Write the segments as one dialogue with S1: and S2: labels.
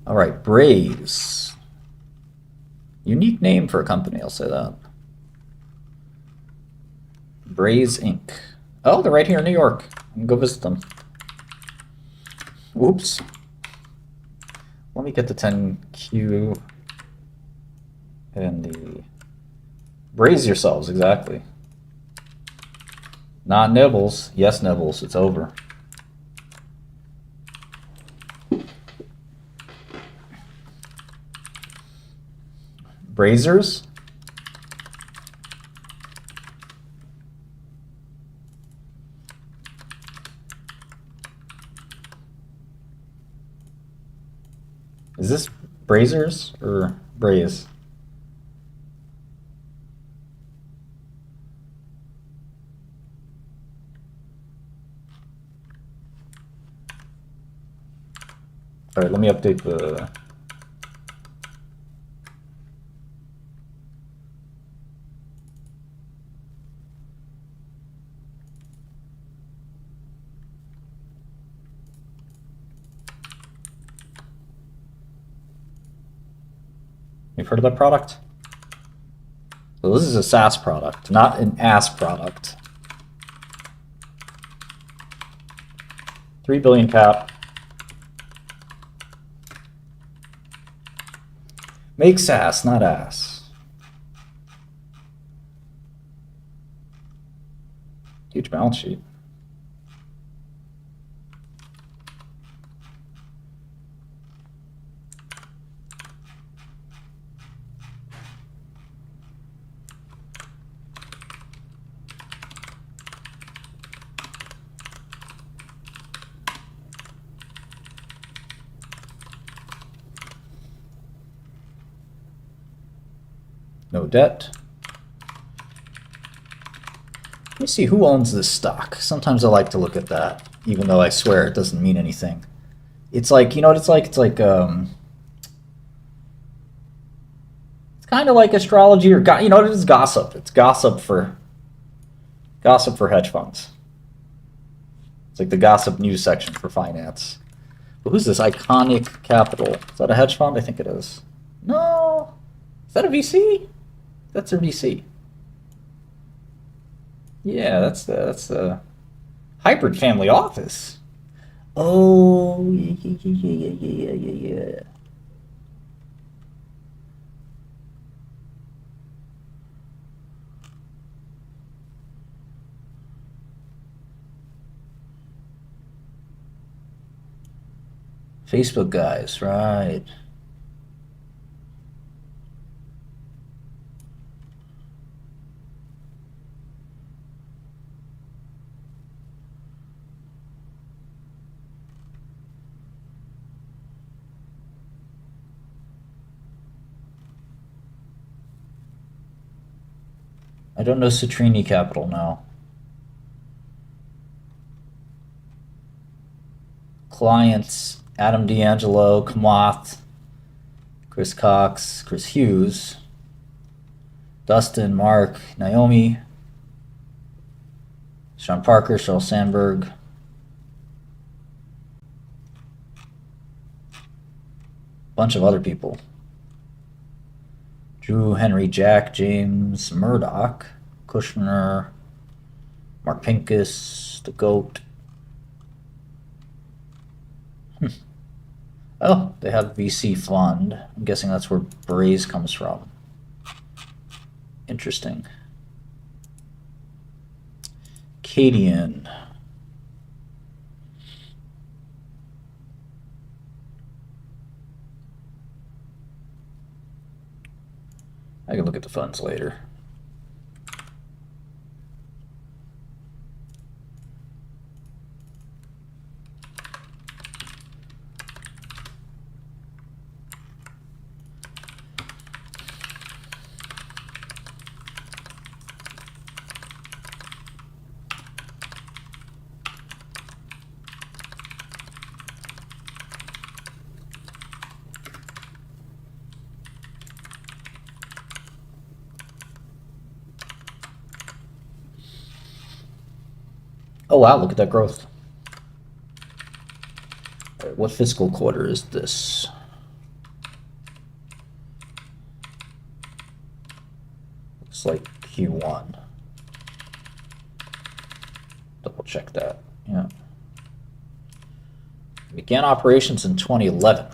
S1: All right, Braze. Unique name for a company, I'll say that. Braze Inc. Oh, they're right here in New York. I can go visit them. Oops. Let me get the 10Q and the... Brace yourselves, exactly. Not nibbles. Yes, nibbles. It's over. Brazers. Is this Brazers or Braze? All right, let me update the... You've heard of that product? So this is a SaaS product, not an ass product. 3 billion cap. Make SaaS, not ass. Huge balance sheet. No debt. Let me see who owns this stock. Sometimes I like to look at that, even though I swear it doesn't mean anything. It's like, you know what it's like? It's like, it's kind of like astrology or, you know what it is? Gossip. It's gossip for hedge funds. It's like the gossip news section for finance. But who's this? Iconic Capital. Is that a hedge fund? I think it is. No. Is that a VC? That's a VC. Yeah, that's the hybrid family office. Oh, yeah. Facebook guys, right. I don't know Citrini Capital now. Clients, Adam D'Angelo, Kamath, Chris Cox, Chris Hughes, Dustin, Mark, Naomi, Sean Parker, Sheryl Sandberg. Bunch of other people. Drew, Henry, Jack, James, Murdoch, Kushner, Mark Pincus, the GOAT. Oh, they have VC fund. I'm guessing that's where Braze comes from. Interesting. Cadian. I can look at the funds later. Oh wow, look at that growth. All right, what fiscal quarter is this? Looks like Q1. Double check that. Yeah. Began operations in 2011.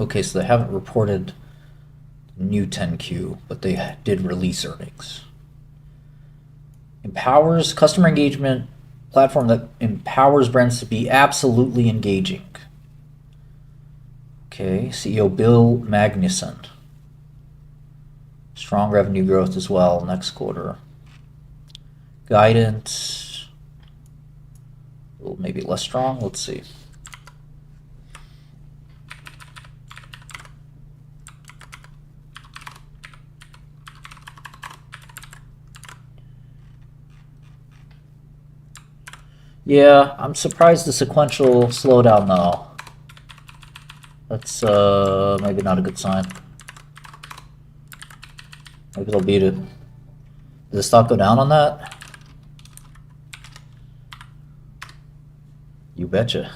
S1: Okay, so they haven't reported new 10Q, but they did release earnings. Empowers customer engagement platform that empowers brands to be absolutely engaging. Okay, CEO Bill Magnuson. Strong revenue growth as well next quarter. Guidance, a little maybe less strong. Let's see. Yeah, I'm surprised the sequential slowdown though. That's maybe not a good sign. Maybe they'll beat it. Did the stock go down on that? You betcha.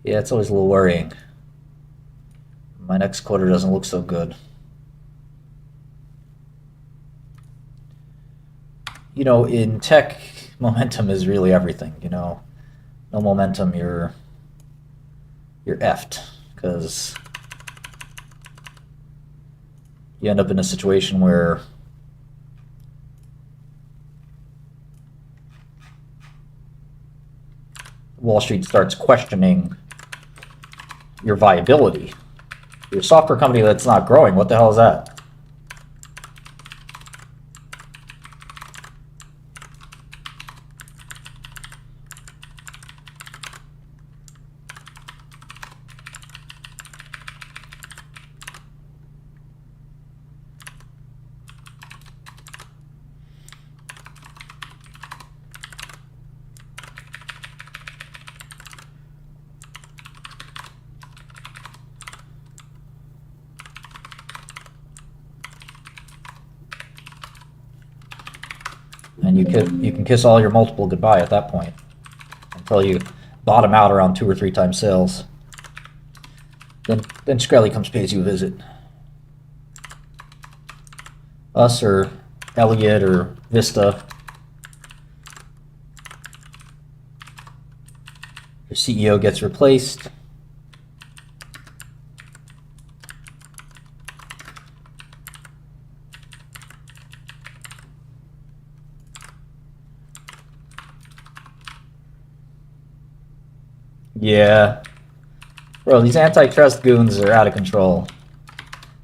S1: Yeah, it's always a little worrying. My next quarter doesn't look so good. You know, in tech, momentum is really everything, you know. No momentum, you're effed, because you end up in a situation where Wall Street starts questioning your viability. You're a software company that's not growing. What the hell is that? And you can kiss all your multiple goodbye at that point until you bottom out around 2 or 3 times sales. Then Shkreli comes pays you a visit. Us or Elliott or Vista. Your CEO gets replaced. Yeah. Bro, these antitrust goons are out of control.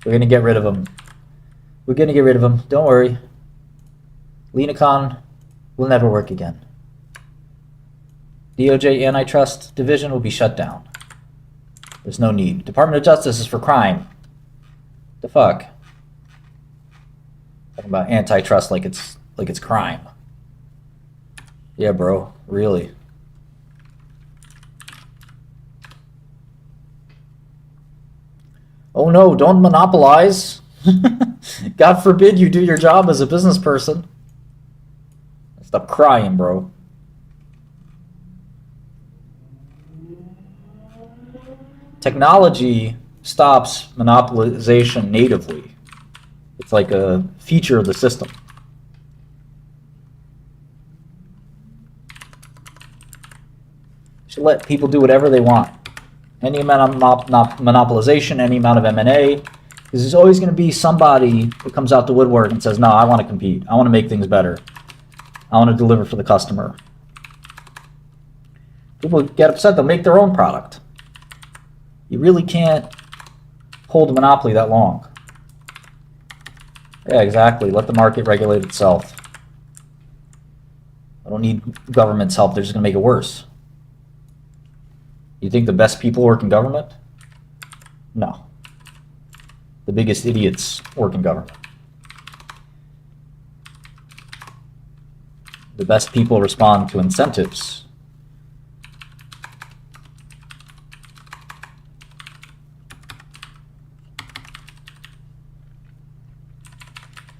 S1: We're gonna get rid of them. We're gonna get rid of them. Don't worry. Lenacon will never work again. DOJ Antitrust Division will be shut down. There's no need. Department of Justice is for crime. The fuck? Talking about antitrust like it's crime. Yeah, bro. Really. Oh no, don't monopolize. God forbid you do your job as a business person. Stop crying, bro. Technology stops monopolization natively. It's like a feature of the system. Should let people do whatever they want. Any amount of monopolization, any amount of M&A, because there's always going to be somebody that comes out the woodwork and says, no, I want to compete. I want to make things better. I want to deliver for the customer. People get upset, they'll make their own product. You really can't hold a monopoly that long. Yeah, exactly. Let the market regulate itself. I don't need government's help. They're just going to make it worse. You think the best people work in government? No. The biggest idiots work in government. The best people respond to incentives.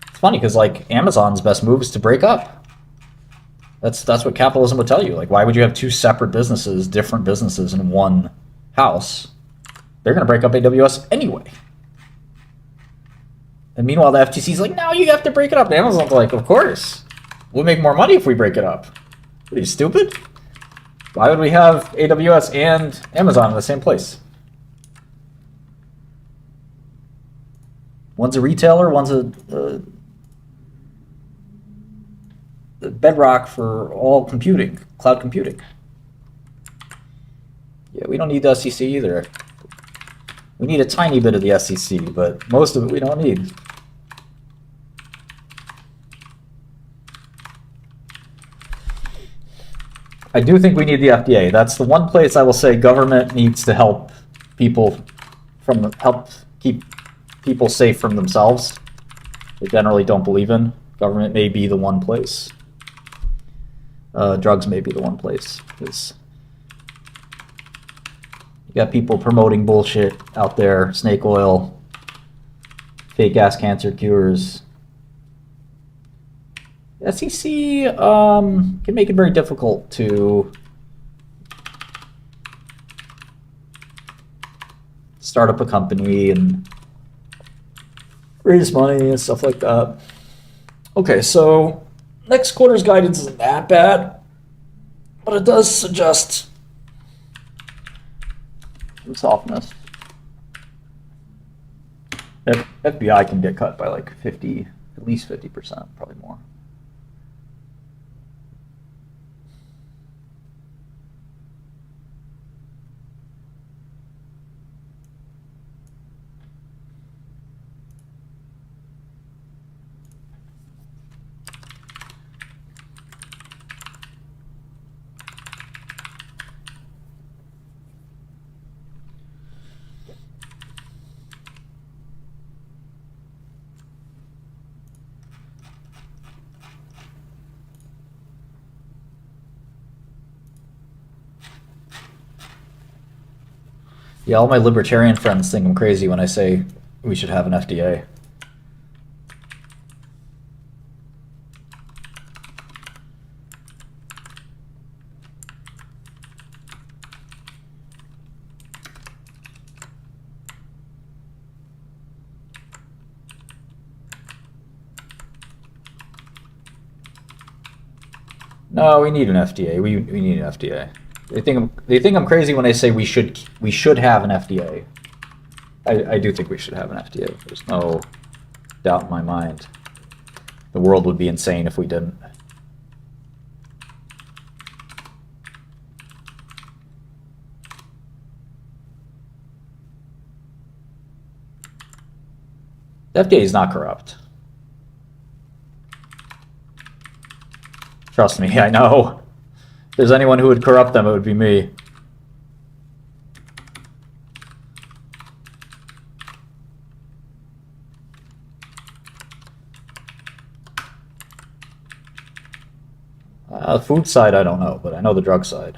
S1: It's funny because like Amazon's best move is to break up. That's what capitalism would tell you. Like, why would you have two separate businesses, different businesses in one house? They're going to break up AWS anyway. And meanwhile, the FTC's like, no, you have to break it up. And Amazon's like, of course. We'll make more money if we break it up. What are you, stupid? Why would we have AWS and Amazon in the same place? One's a retailer, one's a bedrock for all computing, cloud computing. Yeah, we don't need the SEC either. We need a tiny bit of the SEC, but most of it we don't need. I do think we need the FDA. That's the one place I will say government needs to help people help keep people safe from themselves. They generally don't believe in. Government may be the one place. Drugs may be the one place. Because you got people promoting bullshit out there, snake oil, fake ass cancer cures. SEC can make it very difficult to start up a company and raise money and stuff like that. Okay, so next quarter's guidance isn't that bad, but it does suggest some softness. FBI can get cut by like 50, at least 50%, probably more. Yeah, all my libertarian friends think I'm crazy when I say we should have an FDA. No, we need an FDA. We need an FDA. They think I'm crazy when I say we should have an FDA. I do think we should have an FDA. There's no doubt in my mind. The world would be insane if we didn't. The FDA is not corrupt. Trust me, I know. If there's anyone who would corrupt them, it would be me. Food side, I don't know, but I know the drug side.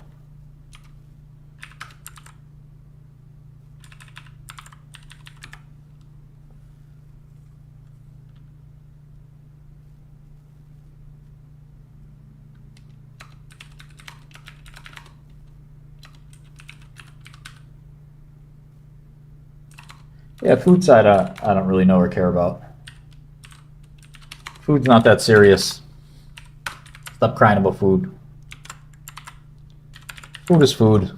S1: Yeah, food side, I don't really know or care about. Food's not that serious. Stop crying about food. Food is food.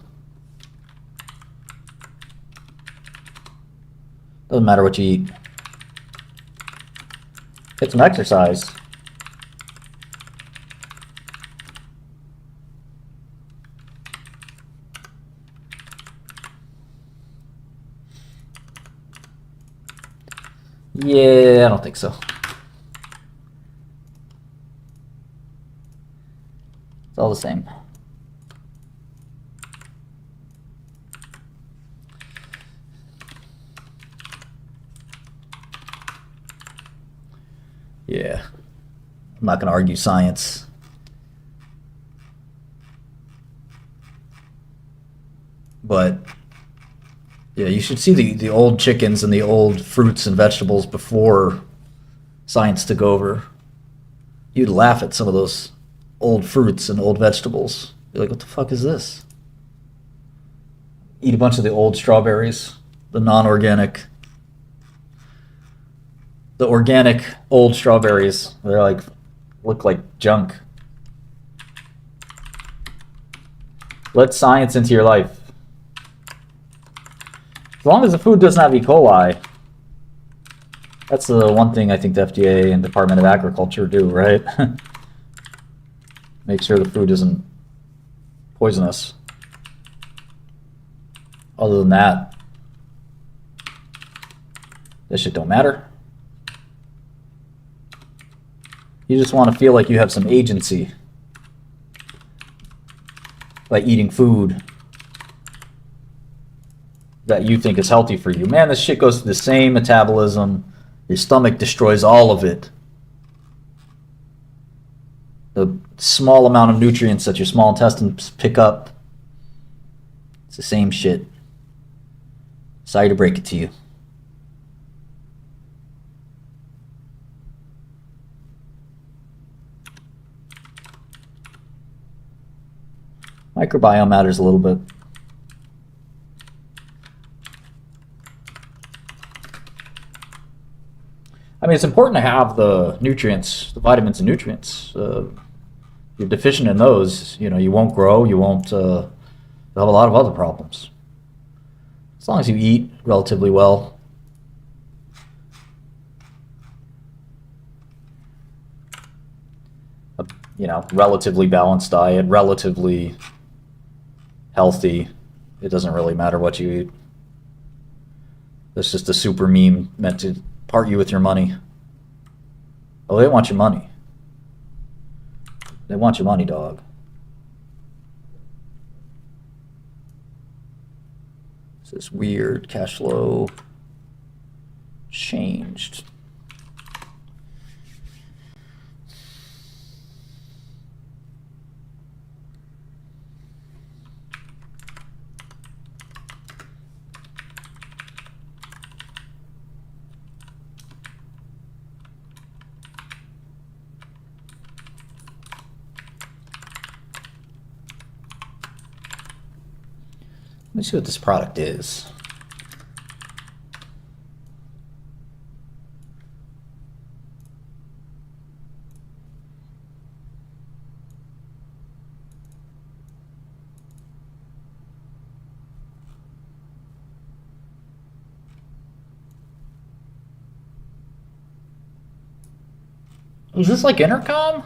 S1: Doesn't matter what you eat. Get some exercise. Yeah, I don't think so. It's all the same. Yeah. I'm not going to argue science. But yeah, you should see the old chickens and the old fruits and vegetables before science took over. You'd laugh at some of those old fruits and old vegetables. You're like, what the fuck is this? Eat a bunch of the old strawberries, the non-organic, the organic old strawberries. They're like, look like junk. Let science into your life. As long as the food doesn't have E. coli, that's the one thing I think the FDA and Department of Agriculture do, right? Make sure the food isn't poisonous. Other than that, this shit don't matter. You just want to feel like you have some agency by eating food that you think is healthy for you. Man, this shit goes through the same metabolism. Your stomach destroys all of it. The small amount of nutrients that your small intestines pick up, it's the same shit. Sorry to break it to you. Microbiome matters a little bit. I mean, it's important to have the nutrients, the vitamins and nutrients. You're deficient in those, you won't grow, you won't, you'll have a lot of other problems. As long as you eat relatively well. Relatively balanced diet, relatively healthy. It doesn't really matter what you eat. That's just a super meme meant to part you with your money. Oh, they want your money. They want your money, dog. It's this weird cash flow changed. Let me see what this product is. Is this like intercom?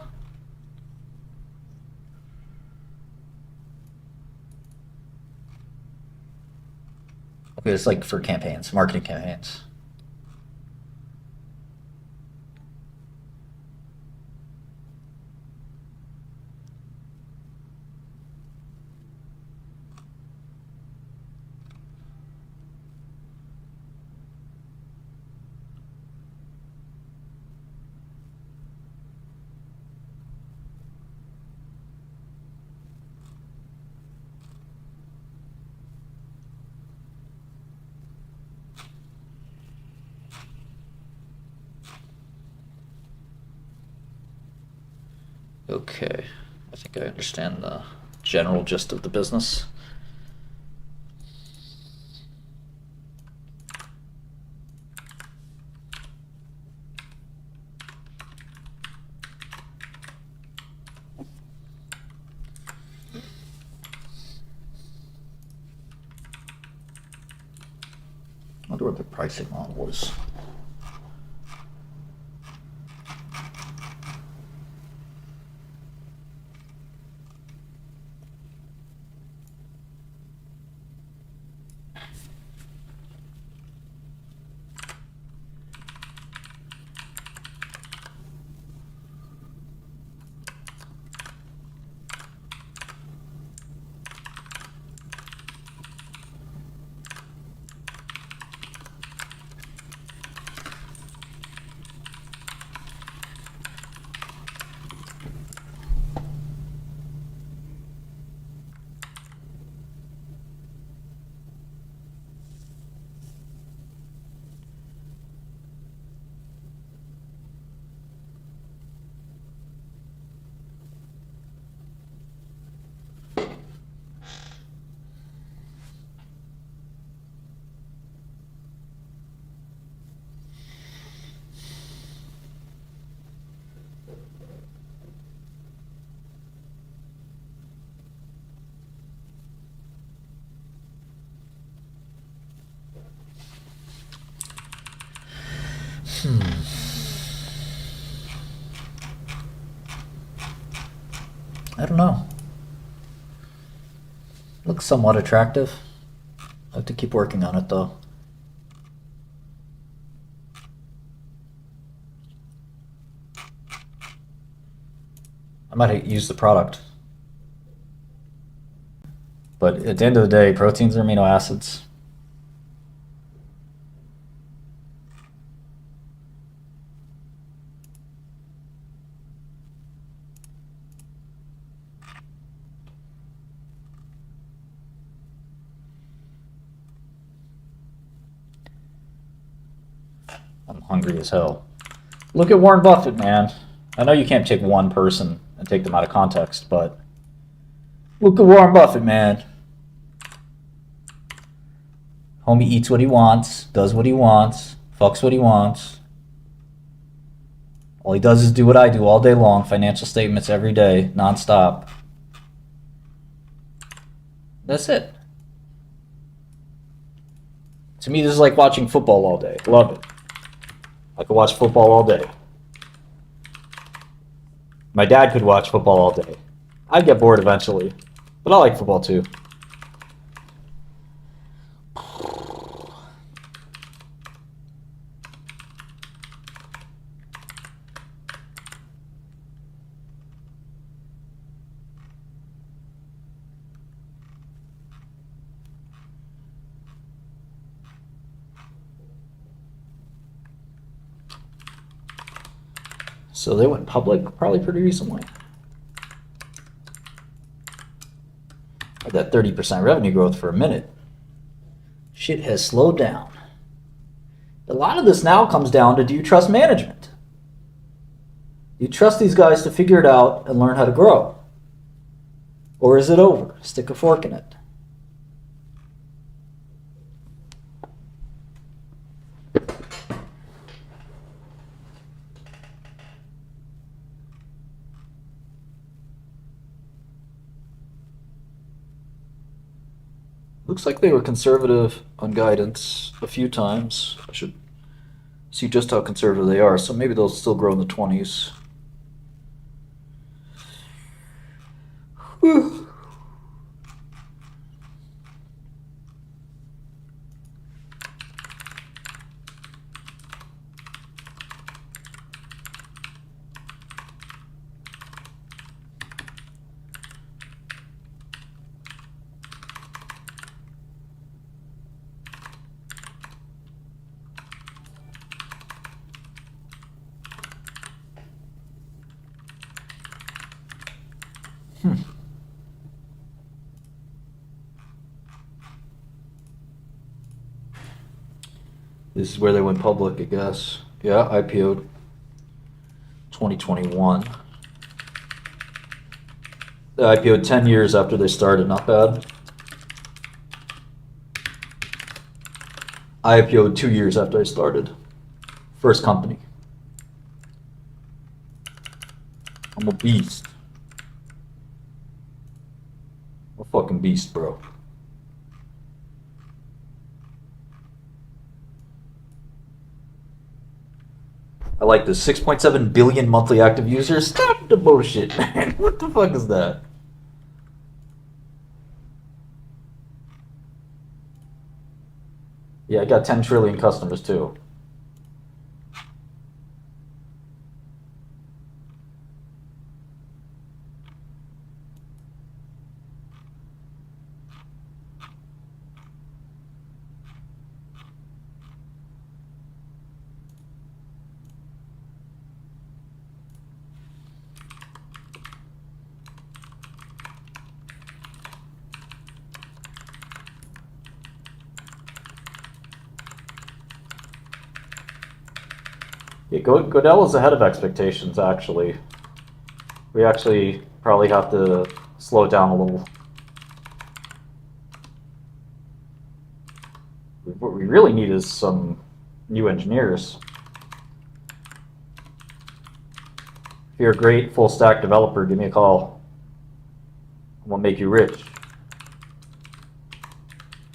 S1: Okay, it's like for campaigns, marketing campaigns. Okay, I think I understand the general gist of the business. I wonder what the pricing on was. I don't know. Looks somewhat attractive. I have to keep working on it though. I might use the product. But at the end of the day, proteins are amino acids. I'm hungry as hell. Look at Warren Buffett, man. I know you can't take one person and take them out of context, but look at Warren Buffett, man. Homie eats what he wants, does what he wants, fucks what he wants. All he does is do what I do all day long, financial statements every day, nonstop. That's it. To me, this is like watching football all day. Love it. I could watch football all day. My dad could watch football all day. I'd get bored eventually, but I like football too. So they went public probably pretty recently. Had that 30% revenue growth for a minute. Shit has slowed down. A lot of this now comes down to, do you trust management? Do you trust these guys to figure it out and learn how to grow? Or is it over? Stick a fork in it. Looks like they were conservative on guidance a few times. I should see just how conservative they are. So maybe they'll still grow in the 20s. This is where they went public, I guess. Yeah, IPO'd 2021. They IPO'd 10 years after they started, not bad. I IPO'd 2 years after I started. First company. I'm a beast. I'm a fucking beast, bro. I like this. 6.7 billion monthly active users. Stop the bullshit, man. What the fuck is that? Yeah, I got 10 trillion customers too. Yeah, Godel was ahead of expectations, actually. We actually probably have to slow it down a little. What we really need is some new engineers. If you're a great full stack developer, give me a call. I'm gonna make you rich.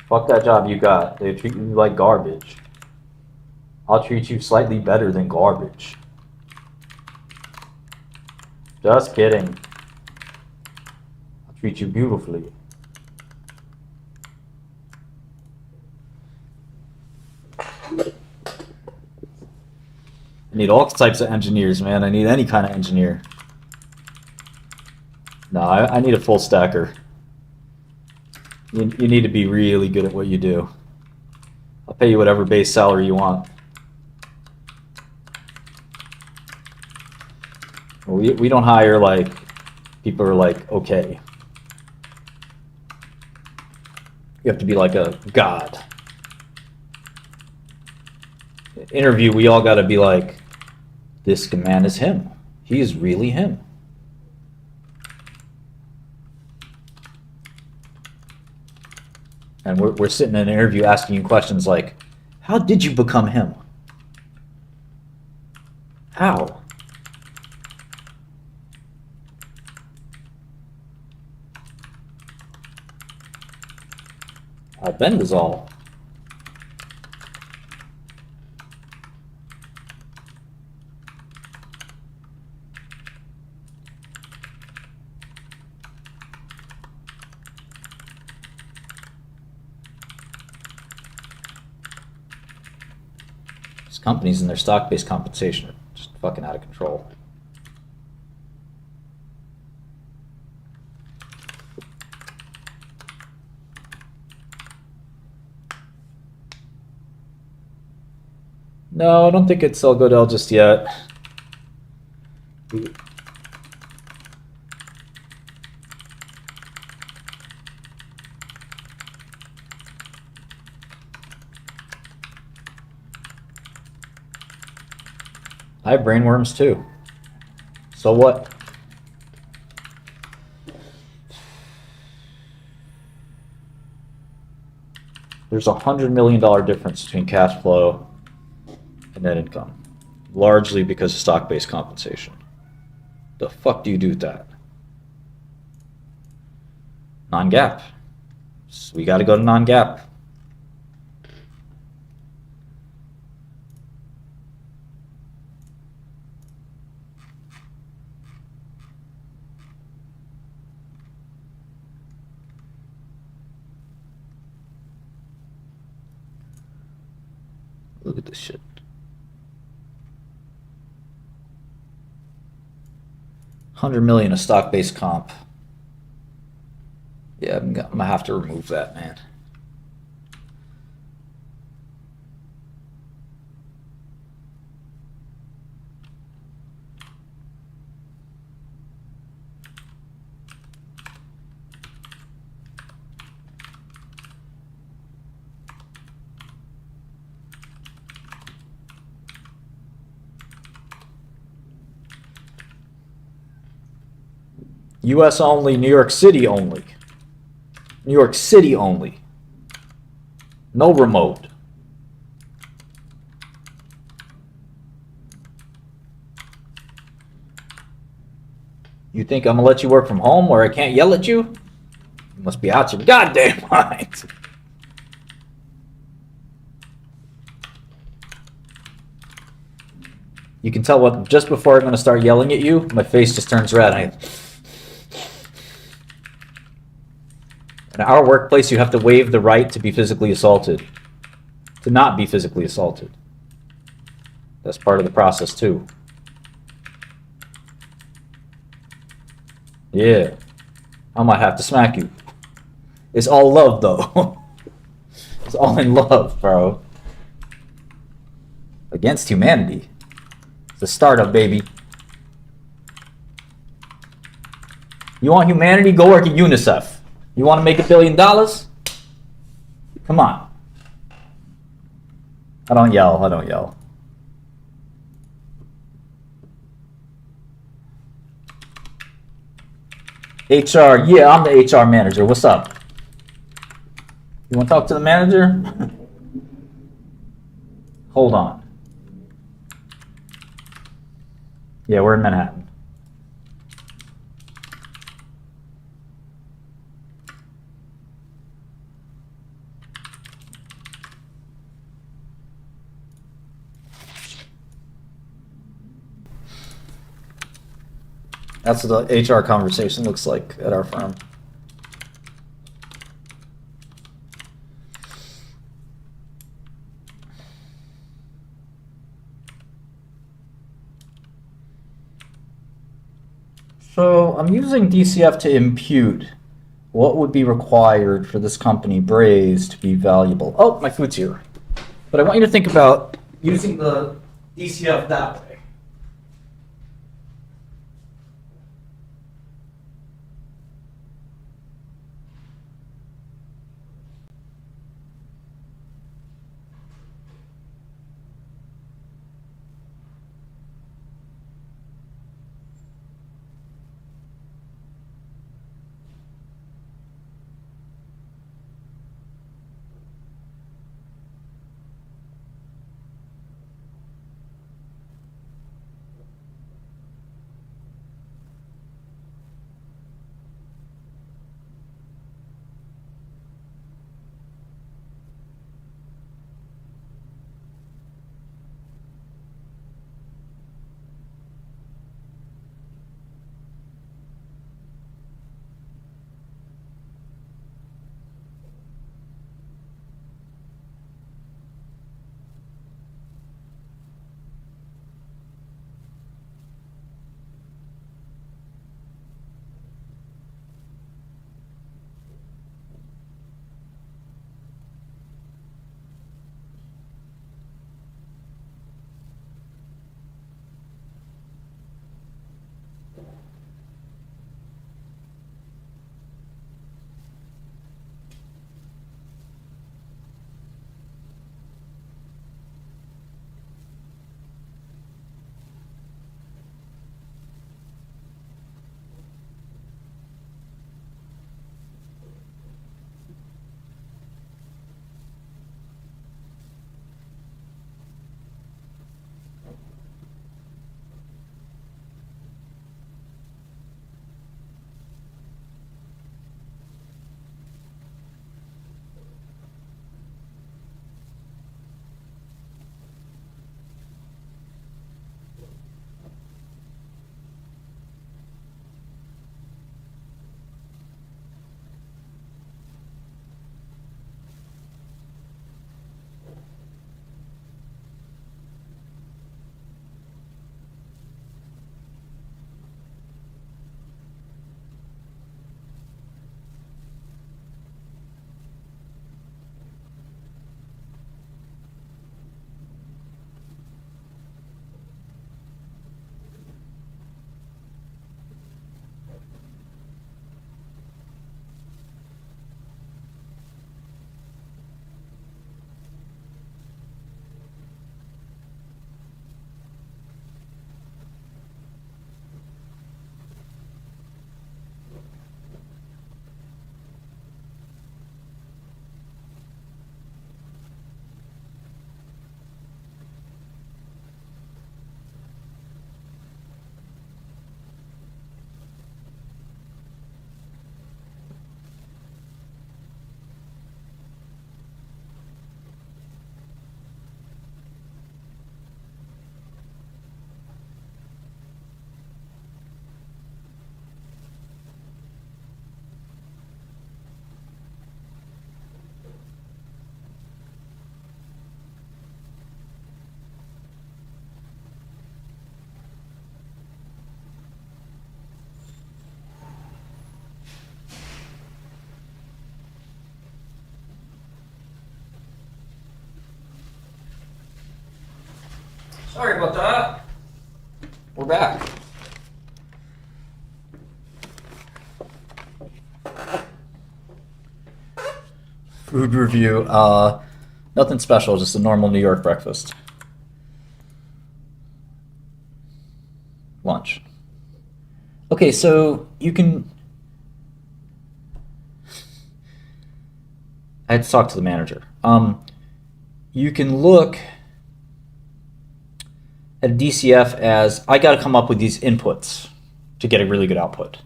S1: Fuck that job you got. They treat you like garbage. I'll treat you slightly better than garbage. Just kidding. I'll treat you beautifully. I need all types of engineers, man. I need any kind of engineer. No, I need a full stacker. You need to be really good at what you do. I'll pay you whatever base salary you want. We don't hire like people who are like okay. You have to be like a god. Interview, we all got to be like, this man is him. He is really him. And we're sitting in an interview asking you questions like, how did you become him? How? Ben was all. These companies and their stock-based compensation are just fucking out of control. No, I don't think it's all Godel just yet. I have brainworms too. So what? There's $100 million difference between cash flow and net income, largely because of stock-based compensation. The fuck do you do with that? Non-GAAP. So we got to go to non-GAAP. Look at this shit. $100 million of stock-based comp. Yeah, I'm gonna have to remove that, man. US only, New York City only. New York City only. No remote. You think I'm gonna let you work from home where I can't yell at you? You must be out your goddamn mind. You can tell what just before I'm gonna start yelling at you, my face just turns red. In our workplace, you have to waive the right to be physically assaulted. To not be physically assaulted. That's part of the process, too. Yeah. I might have to smack you. It's all love, though. It's all in love, bro. Against humanity. It's a startup, baby. You want humanity? Go work at UNICEF. You want to make $1 billion? Come on. I don't yell. I don't yell. HR. Yeah, I'm the HR manager. What's up? You want to talk to the manager? Hold on. Yeah, we're in Manhattan. That's what the HR conversation looks like at our firm. So I'm using DCF to impute what would be required for this company, Braze, to be valuable. Oh, my food's here. But I want you to think about using the DCF that way. Sorry about that. We're back. Food review. Nothing special, just a normal New York breakfast. Lunch. Okay, so you can... I had to talk to the manager. You can look at a DCF as, I got to come up with these inputs to get a really good output.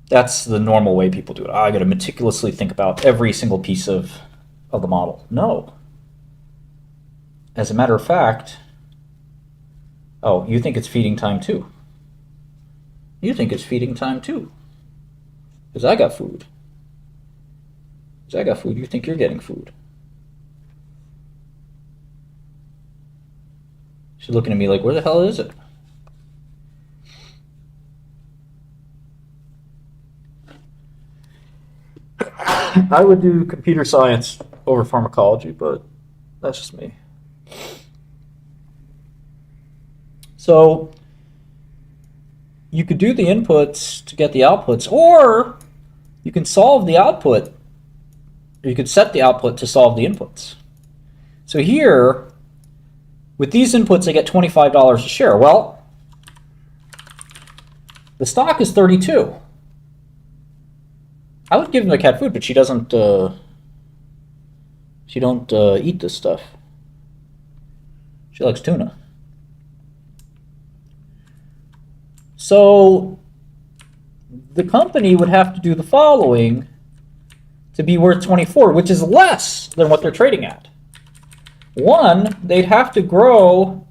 S1: That's the normal way people do it. I got to meticulously think about every single piece of the model. No. As a matter of fact, oh, you think it's feeding time too. You think it's feeding time too. Because I got food. Because I got food, you think you're getting food. She's looking at me like, where the hell is it? I would do computer science over pharmacology, but that's just me. So you could do the inputs to get the outputs, or you can solve the output, or you could set the output to solve the inputs. So here, with these inputs, I get $25 a share. Well, the stock is 32. I would give the cat food, but she doesn't. She don't eat this stuff. She likes tuna. So the company would have to do the following to be worth 24, which is less than what they're trading at. One, they'd have to grow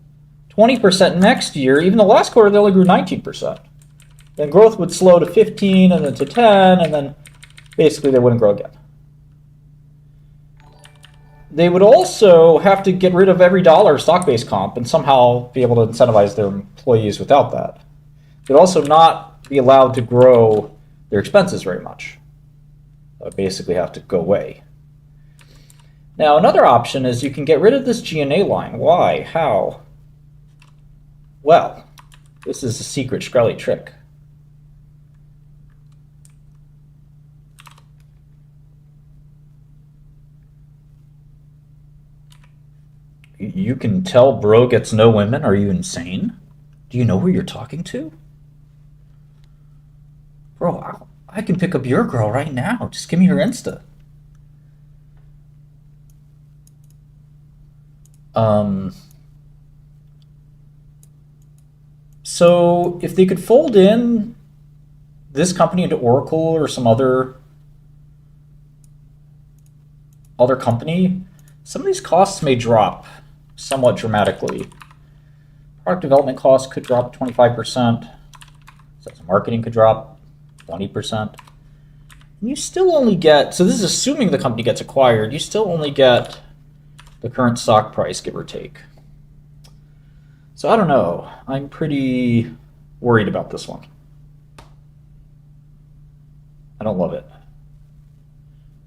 S1: 20% next year. Even the last quarter, they only grew 19%. Then growth would slow to 15, and then to 10, and then basically they wouldn't grow again. They would also have to get rid of every dollar of stock-based comp and somehow be able to incentivize their employees without that. They'd also not be allowed to grow their expenses very much. That would basically have to go away. Now, another option is you can get rid of this G&A line. Why? How? Well, this is a secret Shkreli trick. You can tell bro gets no women? Are you insane? Do you know who you're talking to? Bro, I can pick up your girl right now. Just give me her Insta. So if they could fold in this company into Oracle or some other company, some of these costs may drop somewhat dramatically. Product development costs could drop 25%. Sales and marketing could drop 20%. And you still only get, so this is assuming the company gets acquired, you still only get the current stock price, give or take. So I don't know. I'm pretty worried about this one. I don't love it.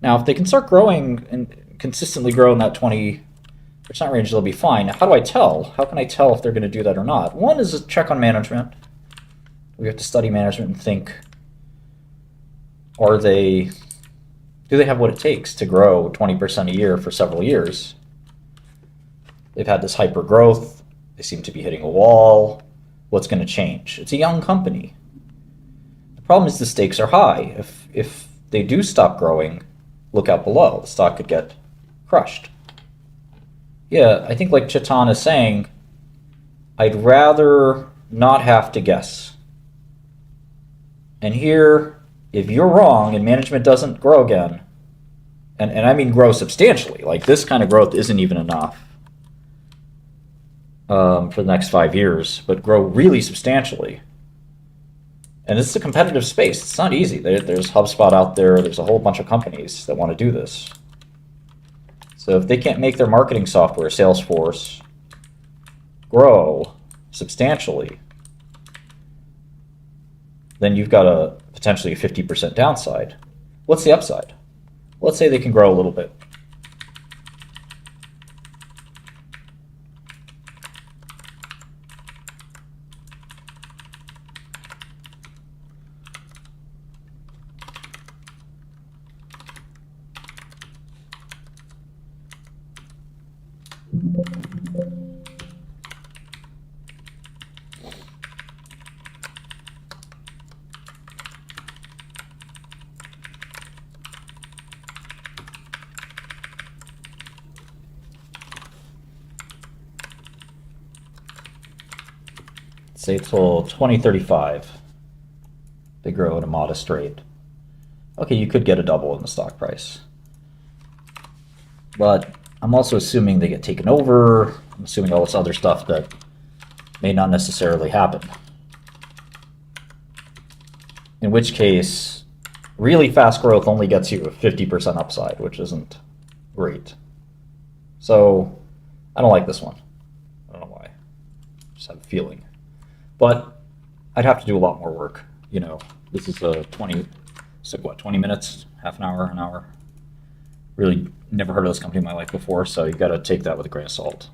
S1: Now, if they can start growing and consistently grow in that 20% range, they'll be fine. How do I tell? How can I tell if they're going to do that or not? One is a check on management. We have to study management and think, do they have what it takes to grow 20% a year for several years? They've had this hyper growth. They seem to be hitting a wall. What's going to change? It's a young company. The problem is the stakes are high. If they do stop growing, look out below. The stock could get crushed. Yeah, I think like Chetan is saying, I'd rather not have to guess. And here, if you're wrong and management doesn't grow again, and I mean grow substantially, like this kind of growth isn't even enough for the next 5 years, but grow really substantially. And this is a competitive space. It's not easy. There's HubSpot out there. There's a whole bunch of companies that want to do this. So if they can't make their marketing software, Salesforce, grow substantially, then you've got a potentially a 50% downside. What's the upside? Let's say they can grow a little bit. Say till 2035. They grow at a modest rate. Okay, you could get a double in the stock price. But I'm also assuming they get taken over. I'm assuming all this other stuff that may not necessarily happen. In which case, really fast growth only gets you a 50% upside, which isn't great. So I don't like this one. I don't know why. Just have a feeling. But I'd have to do a lot more work. You know, this is a 20, so what, 20 minutes, half an hour, an hour. Really never heard of this company in my life before, so you got to take that with a grain of salt.